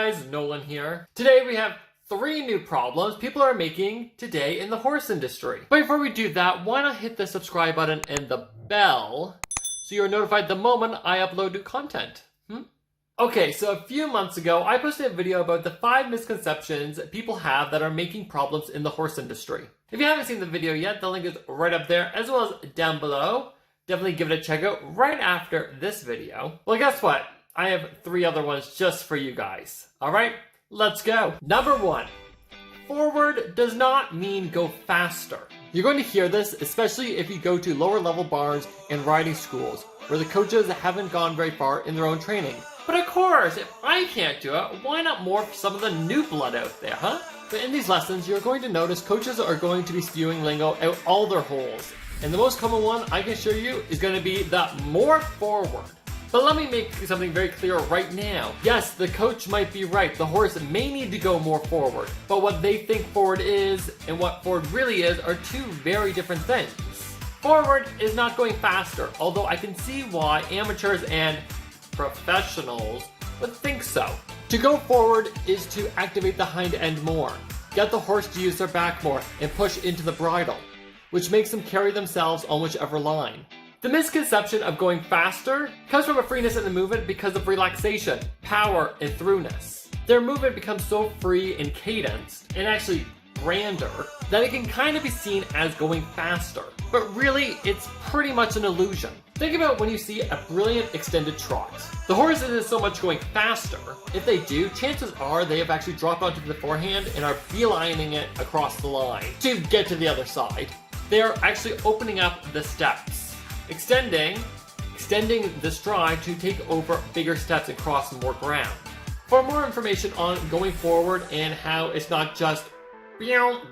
guys, Nolan here. Today we have 3 new problems people are making today in the horse industry. But before we do that, why not hit the subscribe button and the bell so you're notified the moment I upload new content? Okay, so a few months ago, I posted a video about the 5 misconceptions people have that are making problems in the horse industry. If you haven't seen the video yet, the link is right up there as well as down below. Definitely give it a check out right after this video. Well, guess what? I have 3 other ones just for you guys. All right, let's go. Number 1, forward does not mean go faster. You're going to hear this, especially if you go to lower level barns and riding schools, where the coaches haven't gone very far in their own training. But of course, if I can't do it, why not morph some of the new blood out there, huh? But in these lessons, you're going to notice coaches are going to be spewing lingo out all their holes. And the most common one I can show you is going to be the more forward. But let me make something very clear right now. Yes, the coach might be right. The horse may need to go more forward. But what they think forward is and what forward really is are 2 very different things. Forward is not going faster, although I can see why amateurs and professionals would think so. To go forward is to activate the hind end more, get the horse to use their back more, and push into the bridle, which makes them carry themselves on whichever line. The misconception of going faster comes from a freeness in the movement because of relaxation, power, and throughness. Their movement becomes so free and cadenced, and actually grander, that it can kind of be seen as going faster. But really, it's pretty much an illusion. Think about when you see a brilliant extended trot. The horse isn't so much going faster. If they do, chances are they have actually dropped onto the forehand and are beelining it across the line to get to the other side. They are actually opening up the steps, extending the stride to take over bigger steps and cross more ground. For more information on going forward and how it's not just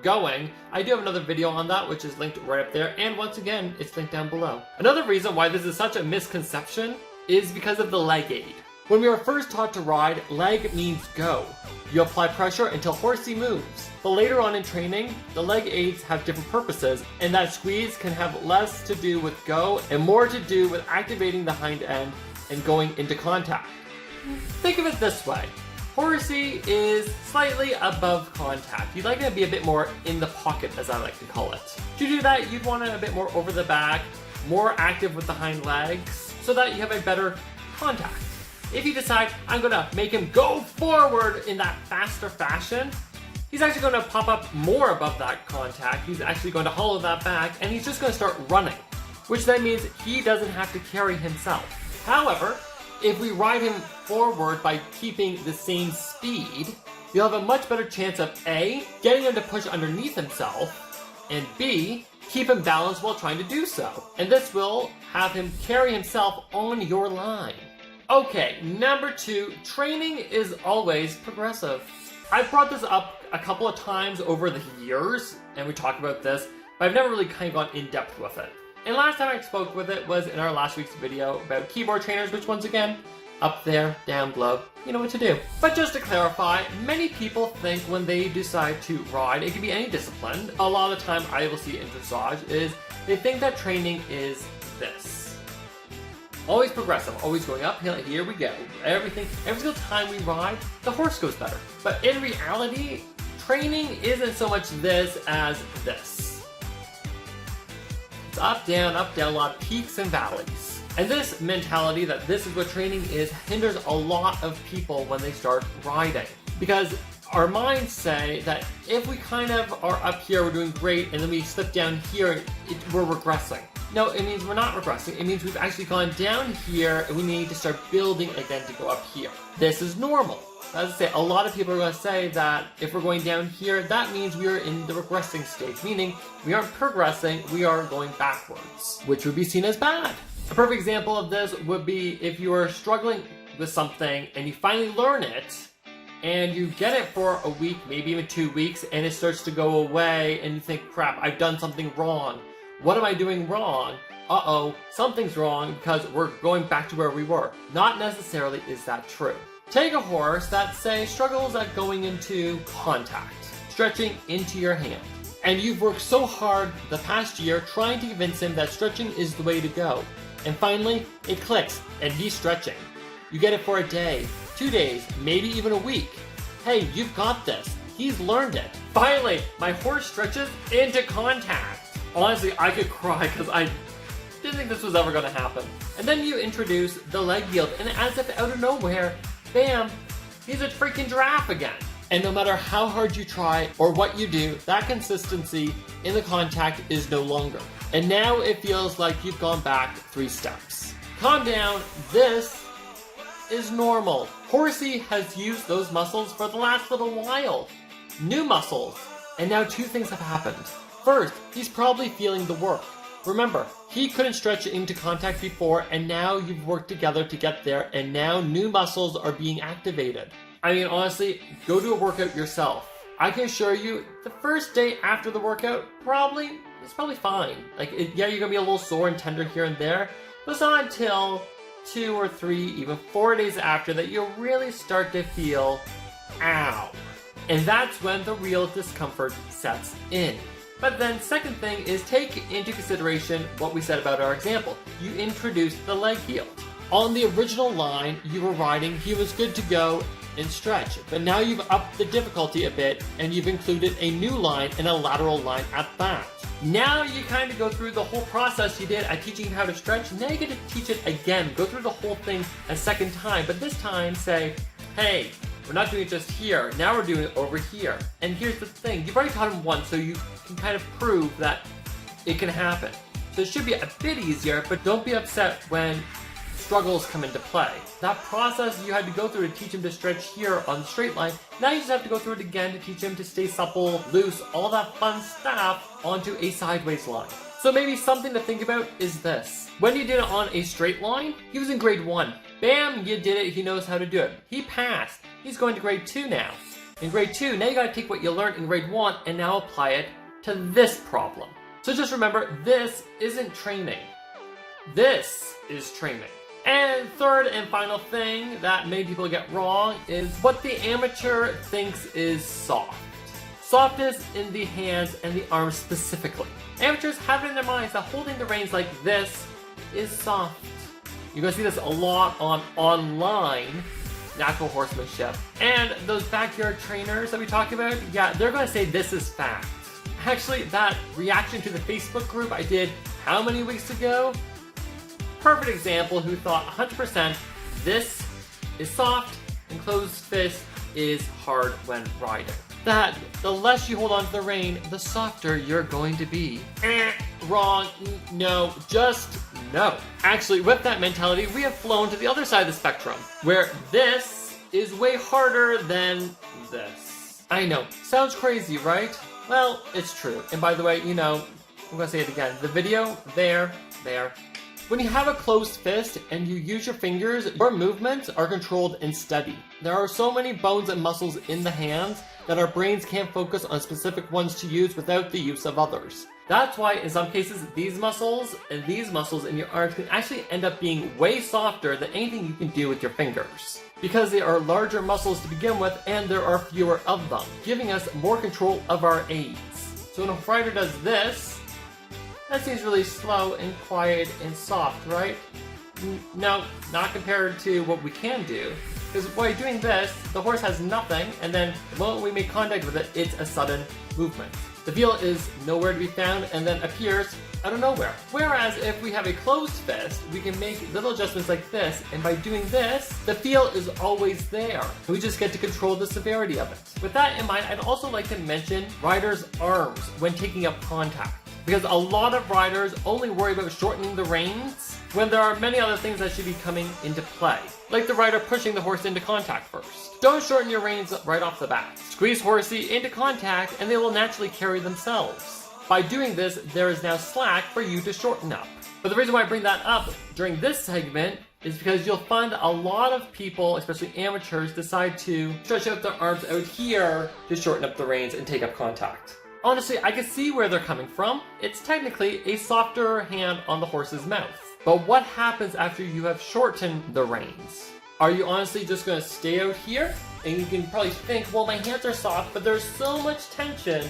going, I do have another video on that, which is linked right up there, and once again, it's linked down below. Another reason why this is such a misconception is because of the leg aid. When we were first taught to ride, leg means go. You apply pressure until horsey moves. But later on in training, the leg aids have different purposes, and that squeeze can have less to do with go and more to do with activating the hind end and going into contact. Think of it this way. Horsey is slightly above contact. You'd like it to be a bit more in the pocket, as I like to call it. To do that, you'd want it a bit more over the back, more active with the hind legs, so that you have a better contact. If you decide, I'm gonna make him go forward in that faster fashion, he's actually gonna pop up more above that contact. He's actually going to hollow that back, and he's just gonna start running, which then means he doesn't have to carry himself. However, if we ride him forward by keeping the same speed, you'll have a much better chance of A, getting him to push underneath himself, and B, keep him balanced while trying to do so. And this will have him carry himself on your line. Okay, number 2, training is always progressive. I've brought this up a couple of times over the years, and we talked about this, but I've never really kind of gone in depth with it. And last time I spoke with it was in our last week's video about keyboard trainers, which once again, up there, down below, you know what to do. But just to clarify, many people think when they decide to ride, it can be any discipline. A lot of the time I will see in dressage is they think that training is this. Always progressive, always going uphill, here we go. Every single time we ride, the horse goes better. But in reality, training isn't so much this as this. Up, down, a lot of peaks and valleys. And this mentality that this is what training is hinders a lot of people when they start riding. Because our minds say that if we kind of are up here, we're doing great, and then we slip down here, we're regressing. No, it means we're not regressing. It means we've actually gone down here, and we need to start building again to go up here. This is normal. As I say, a lot of people are going to say that if we're going down here, that means we are in the regressing stage, meaning we aren't progressing, we are going backwards, which would be seen as bad. A perfect example of this would be if you are struggling with something and you finally learn it, and you get it for a week, maybe even 2 weeks, and it starts to go away, and you think, crap, I've done something wrong. What am I doing wrong? Uh-oh, something's wrong because we're going back to where we were. Not necessarily is that true. Take a horse that, say, struggles at going into contact, stretching into your hand, and you've worked so hard the past year trying to convince him that stretching is the way to go. And finally, it clicks, and he's stretching. You get it for a day, 2 days, maybe even a week. Hey, you've got this. He's learned it. Finally, my horse stretches into contact. Honestly, I could cry because I didn't think this was ever going to happen. And then you introduce the leg yield, and as if out of nowhere, bam, he's a freaking giraffe again. And no matter how hard you try or what you do, that consistency in the contact is no longer. And now it feels like you've gone back 3 steps. Calm down, this is normal. Horsey has used those muscles for the last little while. New muscles. And now 2 things have happened. First, he's probably feeling the work. Remember, he couldn't stretch into contact before, and now you've worked together to get there, and now new muscles are being activated. I mean, honestly, go do a workout yourself. I can assure you, the first day after the workout, it's probably fine. Like, yeah, you're gonna be a little sore and tender here and there, but it's not until 2 or 3, even 4 days after that you'll really start to feel, ow. And that's when the real discomfort sets in. But then second thing is take into consideration what we said about our example. You introduced the leg yield. On the original line you were riding, he was good to go and stretch. But now you've upped the difficulty a bit and you've included a new line and a lateral line at that. Now you kind of go through the whole process you did at teaching him how to stretch. Now you get to teach it again. Go through the whole thing a second time, but this time say, hey, we're not doing it just here. Now we're doing it over here. And here's the thing. You've already taught him once, so you can kind of prove that it can happen. So it should be a bit easier, but don't be upset when struggles come into play. That process you had to go through to teach him to stretch here on the straight line, now you just have to go through it again to teach him to stay supple, loose, all that fun stuff onto a sideways line. So maybe something to think about is this. When you did it on a straight line, he was in grade 1. Bam, you did it, he knows how to do it. He passed. He's going to grade 2 now. In grade 2, now you gotta take what you learned in grade 1 and now apply it to this problem. So just remember, this isn't training. This is training. And third and final thing that many people get wrong is what the amateur thinks is soft. Softness in the hands and the arms specifically. Amateurs have it in their minds that holding the reins like this is soft. You're going to see this a lot on online natural horsemanship. And those backyard trainers that we talked about, yeah, they're going to say this is fact. Actually, that reaction to the Facebook group I did how many weeks ago? Perfect example who thought 100% this is soft and closed fist is hard when riding. That the less you hold on to the rein, the softer you're going to be. Wrong, no, just no. Actually, with that mentality, we have flown to the other side of the spectrum, where this is way harder than this. I know, sounds crazy, right? Well, it's true. And by the way, you know, I'm gonna say it again. The video, there. When you have a closed fist and you use your fingers, your movements are controlled and steady. There are so many bones and muscles in the hands that our brains can't focus on specific ones to use without the use of others. That's why in some cases these muscles and these muscles in your arms can actually end up being way softer than anything you can do with your fingers. Because they are larger muscles to begin with and there are fewer of them, giving us more control of our aids. So when a rider does this, that seems really slow and quiet and soft, right? No, not compared to what we can do. Because while you're doing this, the horse has nothing, and then the moment we make contact with it, it's a sudden movement. The feel is nowhere to be found and then appears out of nowhere. Whereas if we have a closed fist, we can make little adjustments like this, and by doing this, the feel is always there. We just get to control the severity of it. With that in mind, I'd also like to mention riders' arms when taking up contact. Because a lot of riders only worry about shortening the reins when there are many other things that should be coming into play. Like the rider pushing the horse into contact first. Don't shorten your reins right off the bat. Squeeze horsey into contact and they will naturally carry themselves. By doing this, there is now slack for you to shorten up. But the reason why I bring that up during this segment is because you'll find a lot of people, especially amateurs, decide to stretch out their arms out here to shorten up the reins and take up contact. Honestly, I can see where they're coming from. It's technically a softer hand on the horse's mouth. But what happens after you have shortened the reins? Are you honestly just going to stay out here? And you can probably think, well, my hands are soft, but there's so much tension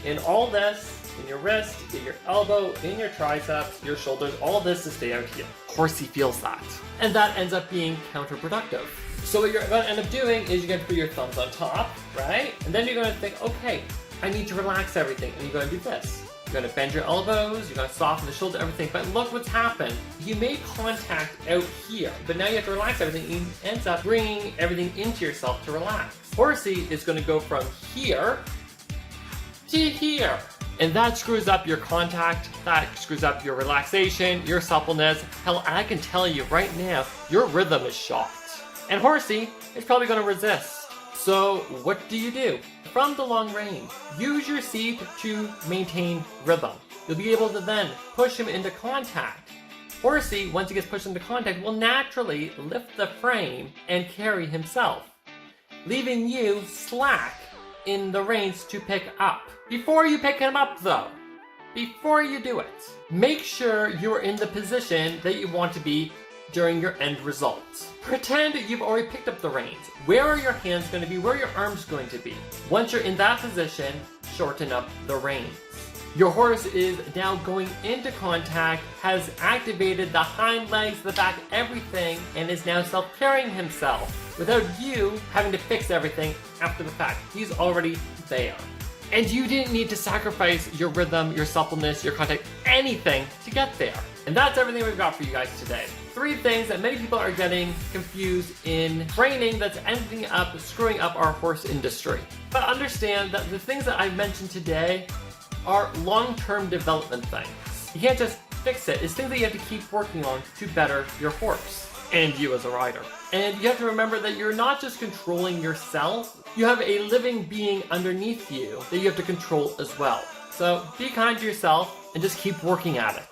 in all this, in your wrist, in your elbow, in your triceps, your shoulders, all this to stay out here. Horsey feels that. And that ends up being counterproductive. So what you're going to end up doing is you're going to put your thumbs on top, right? And then you're going to think, okay, I need to relax everything. And you're going to do this. You're going to bend your elbows, you're going to soften the shoulder, everything. But look what's happened. You made contact out here, but now you have to relax everything. It ends up bringing everything into yourself to relax. Horsey is going to go from here to here. And that screws up your contact, that screws up your relaxation, your suppleness. Hell, I can tell you right now, your rhythm is shot. And Horsey is probably going to resist. So what do? From the long range, use your seat to maintain rhythm. You'll be able to then push him into contact. Horsey, once he gets pushed into contact, will naturally lift the frame and carry himself, leaving you slack in the reins to pick up. Before you pick him up though, before you do it, make sure you're in the position that you want to be during your end results. Pretend you've already picked up the reins. Where are your hands going to be? Where are your arms going to be? Once you're in that position, shorten up the reins. Your horse is now going into contact, has activated the hind legs, the back, everything, and is now self-carrying himself without you having to fix everything after the fact. He's already there. And you didn't need to sacrifice your rhythm, your suppleness, your contact, anything to get there. And that's everything we've got for you guys today. 3 things that many people are getting confused in training that's ending up screwing up our horse industry. But understand that the things that I've mentioned today are long-term development things. You can't just fix it. It's things that you have to keep working on to better your horse and you as a rider. And you have to remember that you're not just controlling yourself, you have a living being underneath you that you have to control as well. So be kind to yourself and just keep working at it.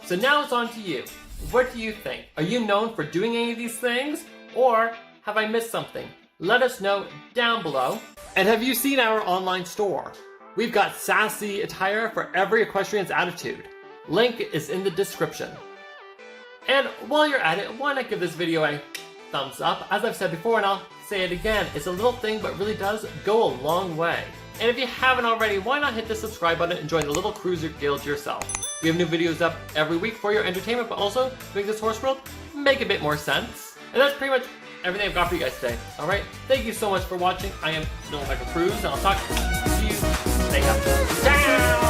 So now it's on to you. What do you think? Are you known for doing any of these things? Or have I missed something? Let us know down below. And have you seen our online store? We've got sassy attire for every equestrian's attitude. Link is in the description. And while you're at it, why not give this video a thumbs up? As I've said before, and I'll say it again, it's a little thing but really does go a long way. And if you haven't already, why not hit the subscribe button and join the Little Cruiser Guild yourself? We have new videos up every week for your entertainment, but also to make this horse world make a bit more sense. And that's pretty much everything I've got for you guys today. Alright, thank you so much for watching. I am Nolan M Cruz, and I'll talk to you later. Ciao!